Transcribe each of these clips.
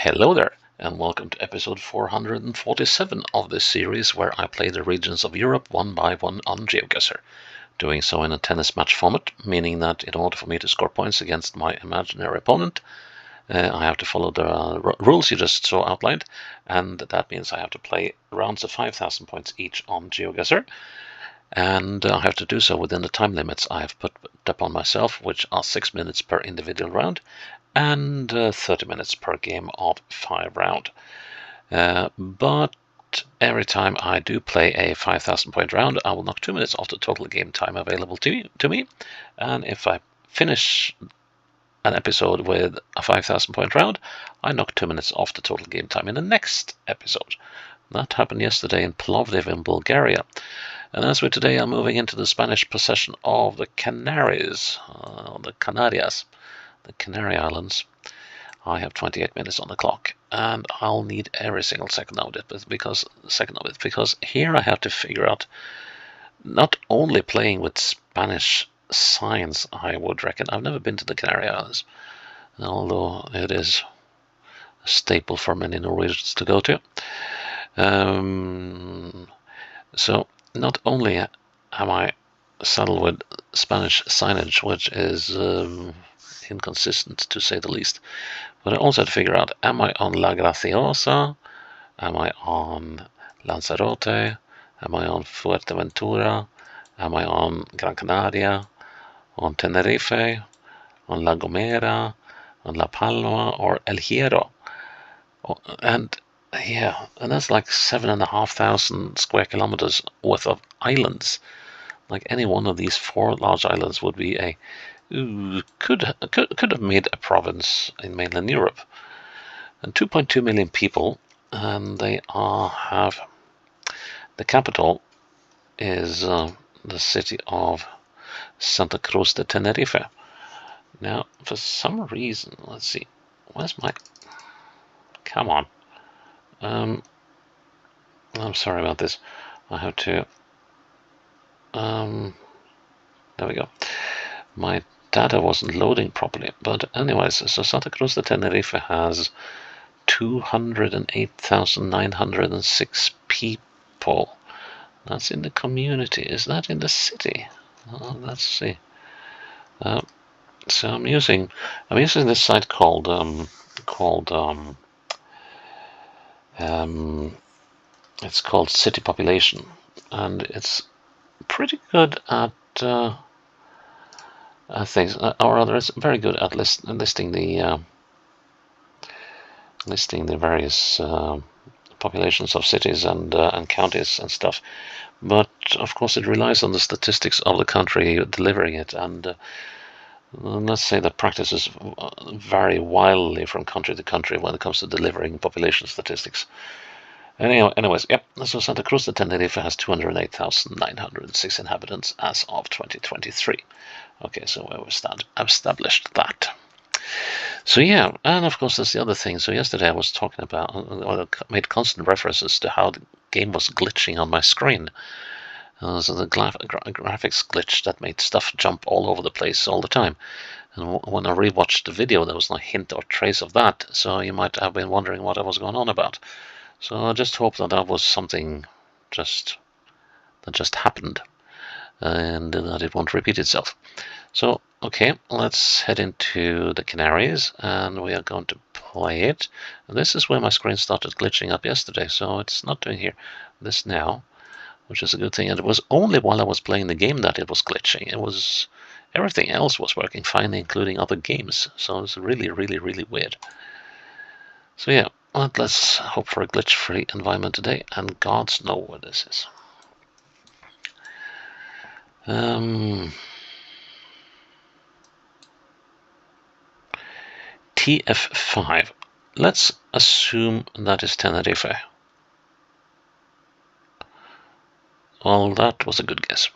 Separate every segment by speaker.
Speaker 1: Hello there, and welcome to episode 447 of this series where I play the regions of Europe one by one on GeoGuessr. Doing so in a tennis match format, meaning that in order for me to score points against my imaginary opponent, I have to follow the rules you just saw outlined, and that means I have to play rounds of 5,000 points each on GeoGuessr, and I have to do so within the time limits I have put upon myself, which are 6 minutes per individual round and 30 minutes per game of 5 round. But every time I do play a 5,000 point round, I will knock 2 minutes off the total game time available to me. And if I finish an episode with a 5,000 point round, I knock 2 minutes off the total game time in the next episode. That happened yesterday in Plovdiv in Bulgaria. And as with today, I'm moving into the Spanish possession of the Canaries, the Canarias, the Canary Islands. I have 28 minutes on the clock, and I'll need every single second of it because here I have to figure out not only playing with Spanish signs. I would reckon I've never been to the Canary Islands, although it is a staple for many Norwegians to go to. So not only am I saddled with Spanish signage, which is inconsistent to say the least, but I also had to figure out, am I on La Graciosa, am I on Lanzarote, am I on Fuerteventura, am I on Gran Canaria, on Tenerife, on La Gomera, on La Palma, or El Hierro? And yeah, and that's like 7,500 square kilometers worth of islands. Like any one of these 4 large islands would be a could have made a province in mainland Europe. And 2.2 million people, and they have the capital is the city of Santa Cruz de Tenerife. Now, for some reason, let's see, where's my? Come on. I'm sorry about this. I have to. There we go. My data wasn't loading properly, but anyways, so Santa Cruz de Tenerife has 208,906 people. That's in the community. Is that in the city? Let's see. So I'm using this site called it's called City Population, and it's pretty good at things, or rather, it's very good at listing the various populations of cities and counties and stuff. But of course, it relies on the statistics of the country delivering it, and let's say that practices vary wildly from country to country when it comes to delivering population statistics. Anyways, yep. So Santa Cruz de Tenerife has 208,906 inhabitants as of 2023. Okay, so we've established that. So yeah, and of course that's the other thing. So yesterday I was talking about, or made constant references to how the game was glitching on my screen. So the graphics glitch that made stuff jump all over the place all the time. And when I rewatched the video, there was no hint or trace of that. So you might have been wondering what I was going on about. So I just hope that was something that just happened, and that it won't repeat itself. So, okay, let's head into the Canaries, and we are going to play it. And this is where my screen started glitching up yesterday, so it's not doing this now, which is a good thing. And it was only while I was playing the game that it was glitching. Everything else was working fine, including other games. So it's really, really, really weird. So yeah, let's hope for a glitch-free environment today, and gods know where this is. TF5. Let's assume that is Tenerife. Well, that was a good guess.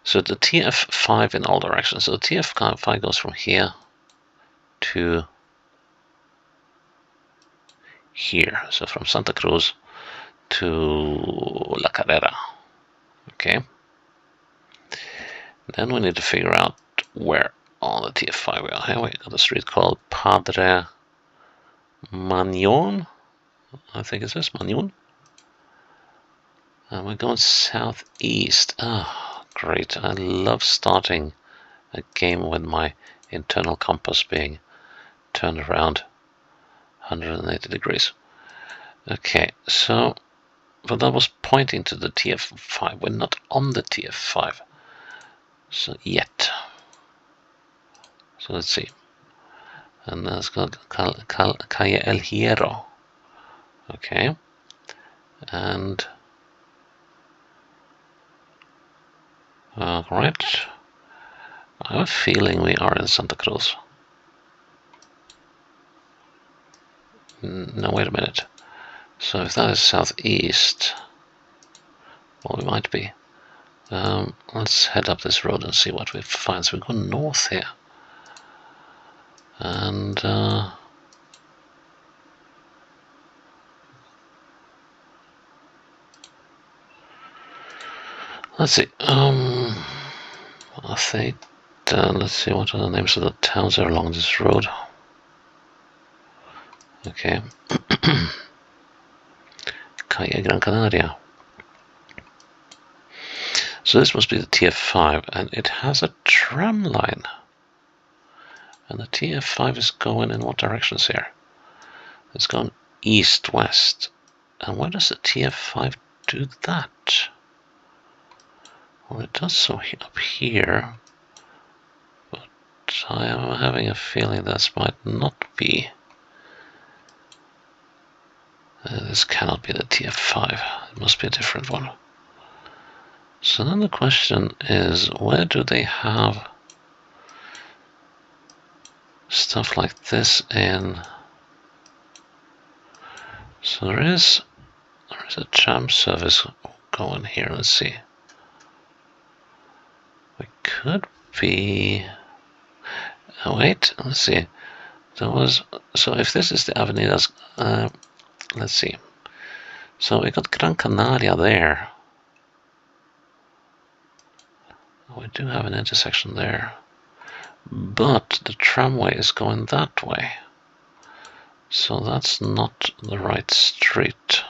Speaker 1: So the TF5 in all directions. So the TF5 goes from here to here. So from Santa Cruz to La Carrera. Okay. Then we need to figure out where on the TF5 we are. Here we got a street called Padre Magnon. I think it says Magnon. And we're going southeast. Ah, great. I love starting a game with my internal compass being turned around 180 degrees. Okay, so, but that was pointing to the TF5. We're not on the TF5. So, yet. So let's see. And that's got Calle El Hierro. Okay. And right. I have a feeling we are in Santa Cruz. No, wait a minute. So if that is southeast, well, we might be. Let's head up this road and see what we find. So we go north here. And let's see. I think let's see what are the names of the towns that are along this road. Okay. Calle Gran Canaria. So this must be the TF5, and it has a tram line. And the TF5 is going in what directions here? It's going east-west. And where does the TF5 do that? Well, it does so up here, but I am having a feeling this might not be. This cannot be the TF5. It must be a different one. So then the question is, where do they have stuff like this in? So there is a tram service going here. Let's see. It could be. Oh, wait. Let's see. There was. So if this is the avenidas, let's see. So we got Gran Canaria there. We do have an intersection there, but the tramway is going that way. So that's not the right street.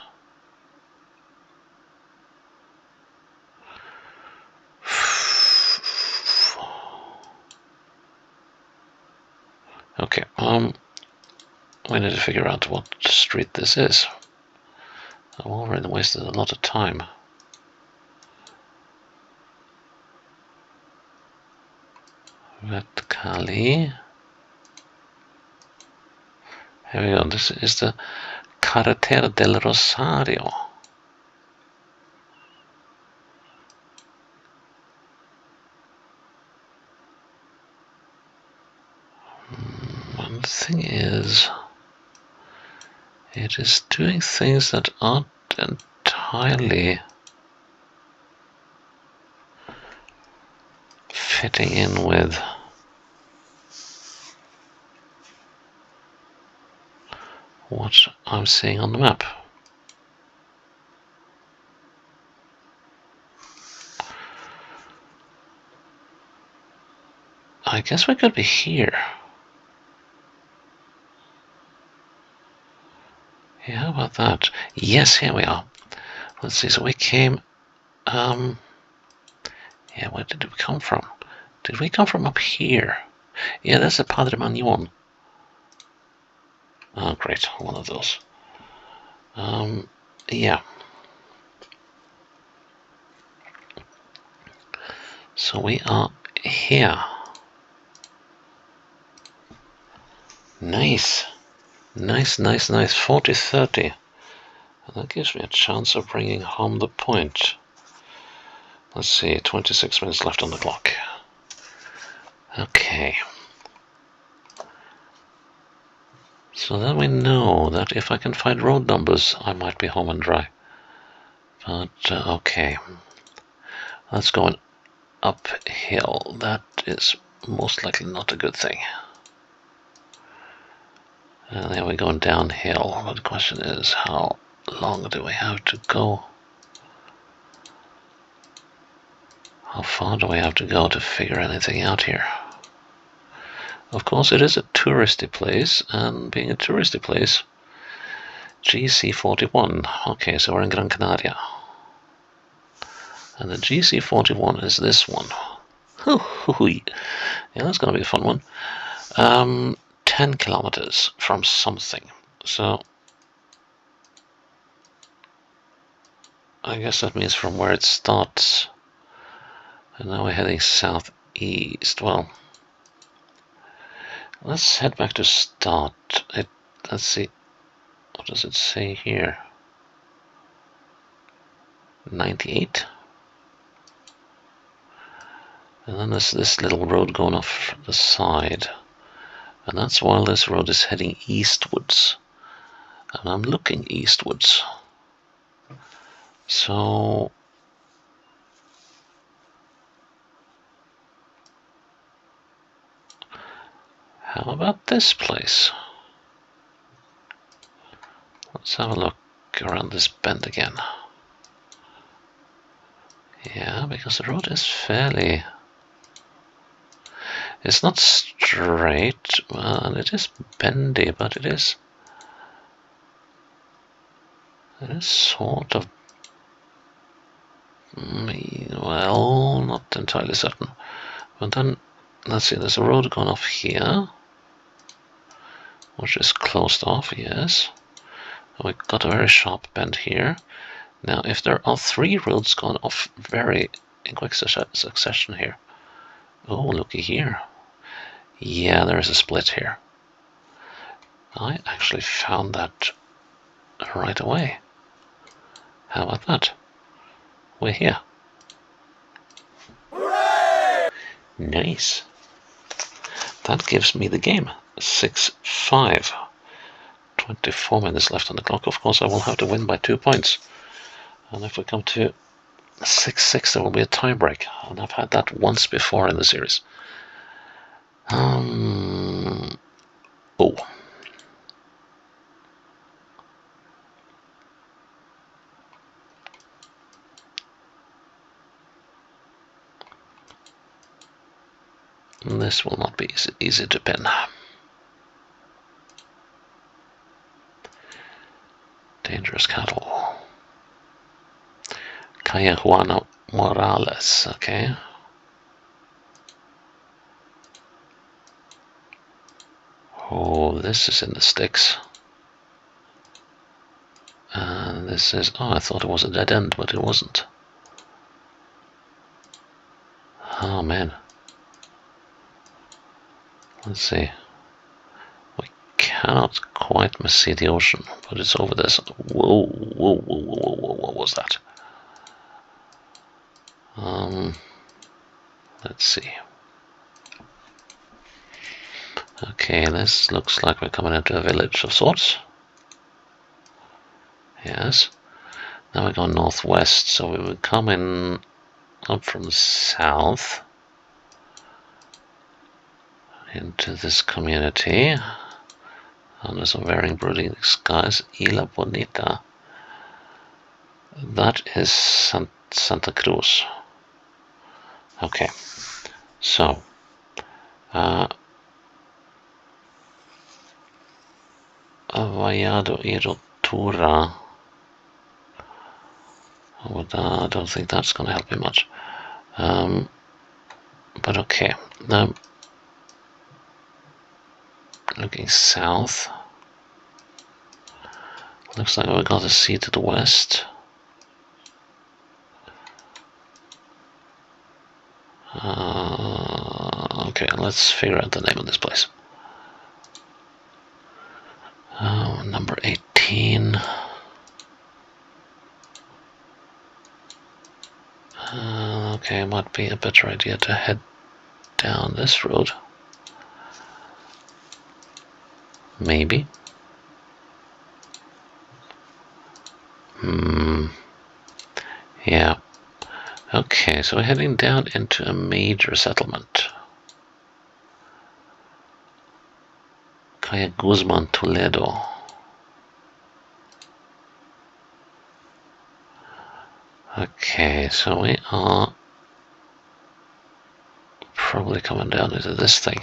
Speaker 1: Okay, we need to figure out what street this is. I've already wasted a lot of time. Vertically. Here we go, this is the Carretera del Rosario. And the thing is, it is doing things that aren't entirely fitting in with what I'm seeing on the map. I guess we could be here. Yeah, how about that? Yes, here we are. Let's see, so we came, yeah, where did we come from? Did we come from up here? Yeah, that's the Padre Magnon. Oh, great, one of those. Yeah. So we are here. Nice. Nice, nice, nice. 40-30. And that gives me a chance of bringing home the point. Let's see, 26 minutes left on the clock. Okay. So then we know that if I can find road numbers, I might be home and dry. But, okay. That's going uphill. That is most likely not a good thing. And then we're going downhill. But the question is, how long do we have to go? How far do we have to go to figure anything out here? Of course, it is a touristy place, and being a touristy place, GC41. Okay, so we're in Gran Canaria. And the GC41 is this one. Yeah, that's going to be a fun one. 10 kilometers from something. So I guess that means from where it starts. And now we're heading southeast. Well, let's head back to start. Let's see. What does it say here? 98. And then there's this little road going off the side. And that's while this road is heading eastwards. And I'm looking eastwards. So how about this place? Let's have a look around this bend again. Yeah, because the road is fairly... It's not straight, and it is bendy, but it is sort of... Well, not entirely certain. But then, let's see, there's a road going off here, which is closed off, yes. And we've got a very sharp bend here. Now, if there are 3 roads going off in quick succession here. Oh, looky here. Yeah, there is a split here. I actually found that right away. How about that? We're here. Hooray! Nice. That gives me the game. 6-5. 24 minutes left on the clock. Of course, I will have to win by 2 points. And if we come to 6-6, there will be a tie break. And I've had that once before in the series. Oh. This will not be easy to pin. Dangerous cattle. Calle Juana Morales, okay. Oh, this is in the sticks. And this is... Oh, I thought it was a dead end, but it wasn't. Oh, man. Let's see. We cannot quite see the ocean, but it's over there. Whoa, whoa, whoa, whoa, whoa, what was that? Let's see. Okay, this looks like we're coming into a village of sorts. Yes. Now we're going northwest, so we will come in up from the south into this community under some varying brooding skies. Isla Bonita. That is Santa Cruz. Okay, so Vallado y Rotura. I don't think that's going to help me much. But okay, now looking south. Looks like we got a sea to the west. Okay, let's figure out the name of this place. Number 18. Okay, might be a better idea to head down this road. Maybe. Yeah. Okay, so we're heading down into a major settlement. Calle Guzman Toledo. Okay, so we are probably coming down into this thing.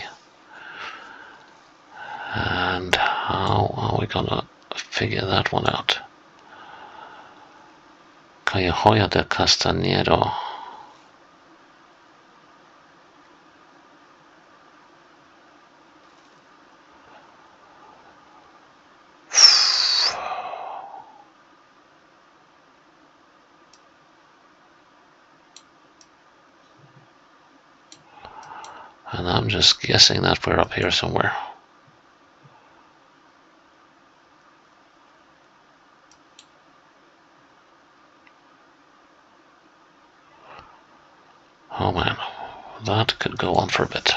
Speaker 1: And how are we gonna figure that one out. Callejoya del Castañero. And I'm just guessing that we're up here somewhere. Oh man, that could go on for a bit.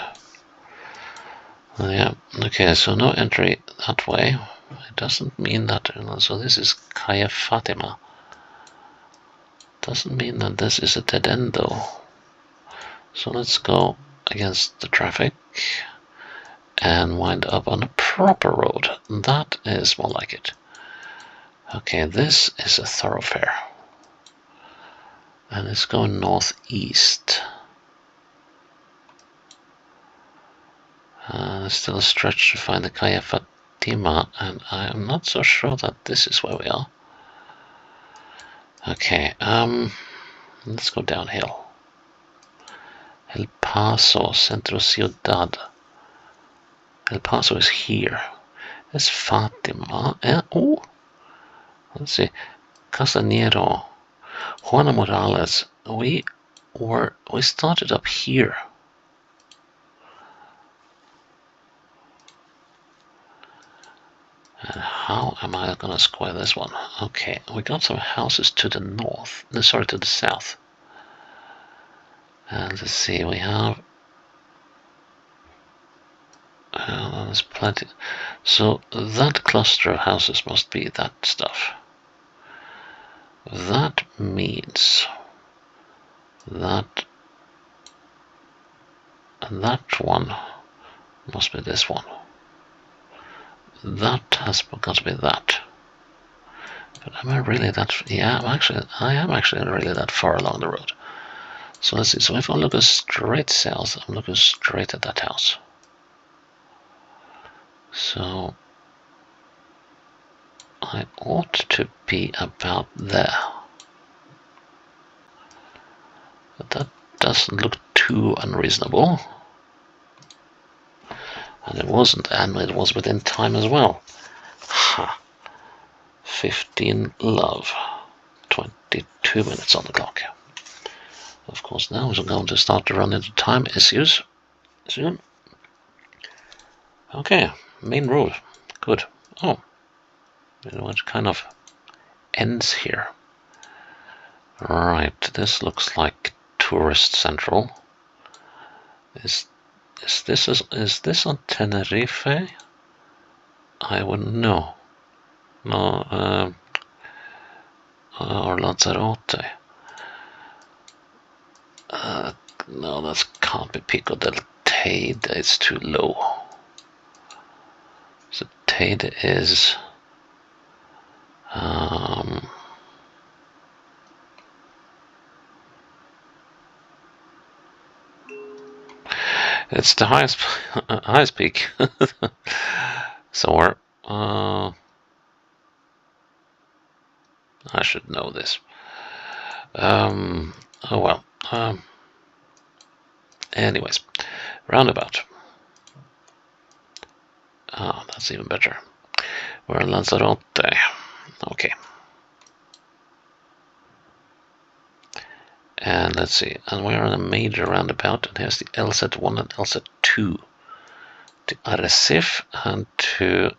Speaker 1: Yeah, okay, so no entry that way. It doesn't mean that, so this is Calle Fatima. Doesn't mean that this is a dead end though. So let's go against the traffic and wind up on a proper road. That is more like it. Okay, this is a thoroughfare. And it's going northeast. There's still a stretch to find the Calle Fatima, and I am not so sure that this is where we are. Okay, let's go downhill. El Paso, Centro Ciudad. El Paso is here. It's Fatima. Oh, let's see. Castañero. Juana Morales. We started up here. And how am I gonna square this one? Okay, we got some houses to the north. No, sorry, to the south. And let's see, we have there's plenty. So that cluster of houses must be that stuff. That means that one must be this one. That has got to be that. But am I really that? Yeah, I am actually really that far along the road. So let's see. So if I look straight south, I'm looking straight at that house. So I ought to be about there. But that doesn't look too unreasonable. And it wasn't, and it was within time as well. Ha! 15 love. 22 minutes on the clock. Of course, now we're going to start to run into time issues soon. Okay, main road. Good. Oh, you know what kind of ends here? Right, this looks like tourist central. Is this on Tenerife? I wouldn't know. No, or Lanzarote. No, that can't be Pico del Teide. It's too low. So Teide is it's the highest peak somewhere. I should know this. Oh well. Anyways, roundabout. Oh, that's even better. We're in Lanzarote. Okay. And let's see. And we're on a major roundabout. And here's the LZ1 and LZ2 to Arrecife and to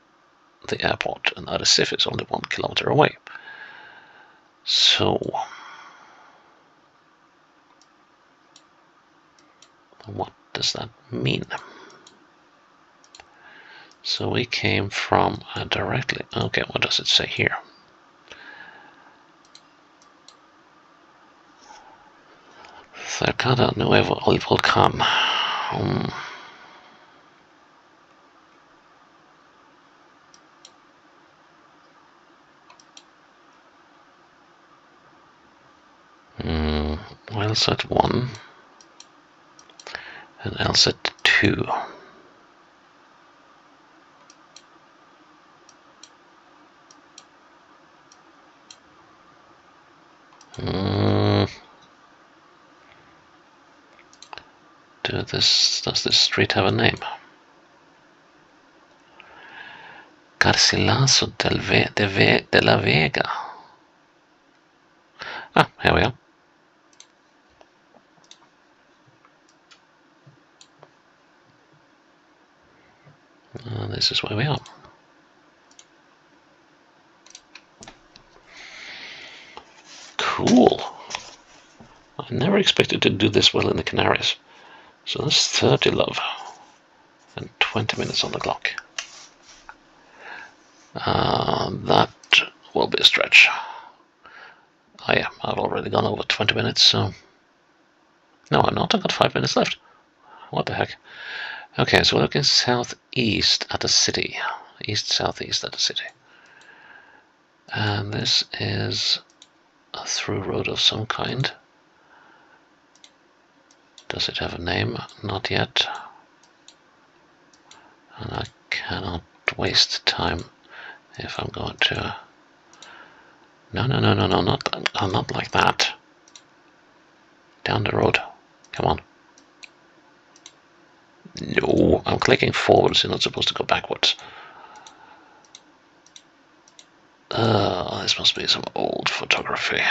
Speaker 1: the airport. And Arrecife is only 1 kilometer away. So what does that mean? So we came from directly. Okay, what does it say here? Cercada Nuevo el Volcán. LZ1 and LZ2. does this street have a name? Garcilaso de la Vega. Ah, here we are. This is where we are. Cool. I never expected to do this well in the Canarias. So that's 30 love. And 20 minutes on the clock. That will be a stretch. Oh yeah, I've already gone over 20 minutes, so... No, I'm not. I've got 5 minutes left. What the heck? Okay, so we're looking southeast at a city. East-southeast at a city. And this is a through road of some kind. Does it have a name? Not yet. And I cannot waste time if I'm going to... No, not like that. Down the road. Come on. No, I'm clicking forwards. You're not supposed to go backwards. This must be some old photography.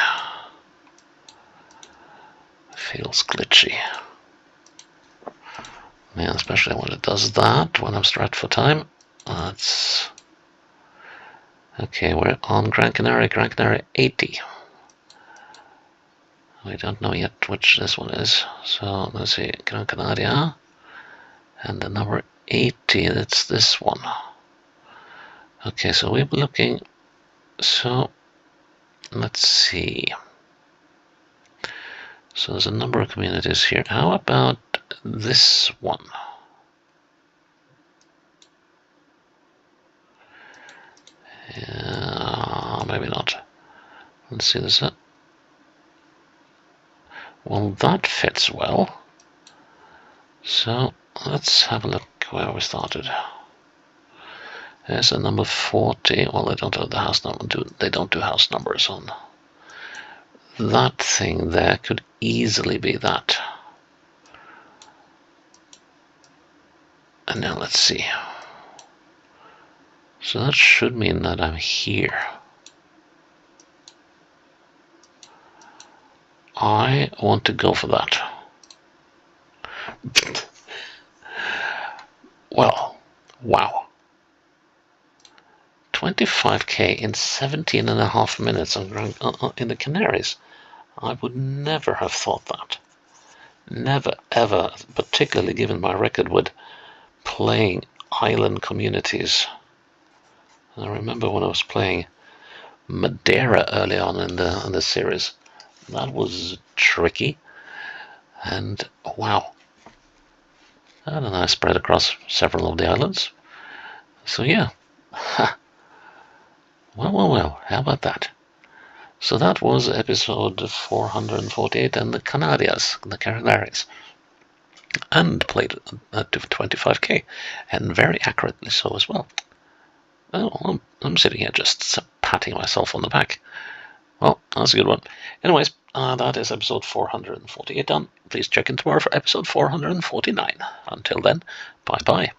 Speaker 1: Feels glitchy. Yeah, especially when it does that, when I'm strapped for time. That's... Okay, we're on Gran Canaria 80. We don't know yet which this one is. So let's see, Gran Canaria. And the number 80, that's this one. Okay, so we're looking... So, let's see. So there's a number of communities here. How about this one? Maybe not. Let's see this. Well, that fits well. So let's have a look where we started. There's a number 40. Well, they don't have the house number. They don't do house numbers on. That thing there could easily be that. And now let's see. So that should mean that I'm here. I want to go for that. Well, wow. 25k in 17.5 minutes in the Canaries. I would never have thought that. Never, ever, particularly given my record with playing island communities. I remember when I was playing Madeira early on in the series. That was tricky. And wow. And then I spread across several of the islands. So yeah. Well, how about that? So that was episode 448 and the Canarias, the Canarias. And played at 25k, and very accurately so as well. Oh, I'm sitting here just patting myself on the back. Well, that's a good one. Anyways, that is episode 448 done. Please check in tomorrow for episode 449. Until then, bye-bye.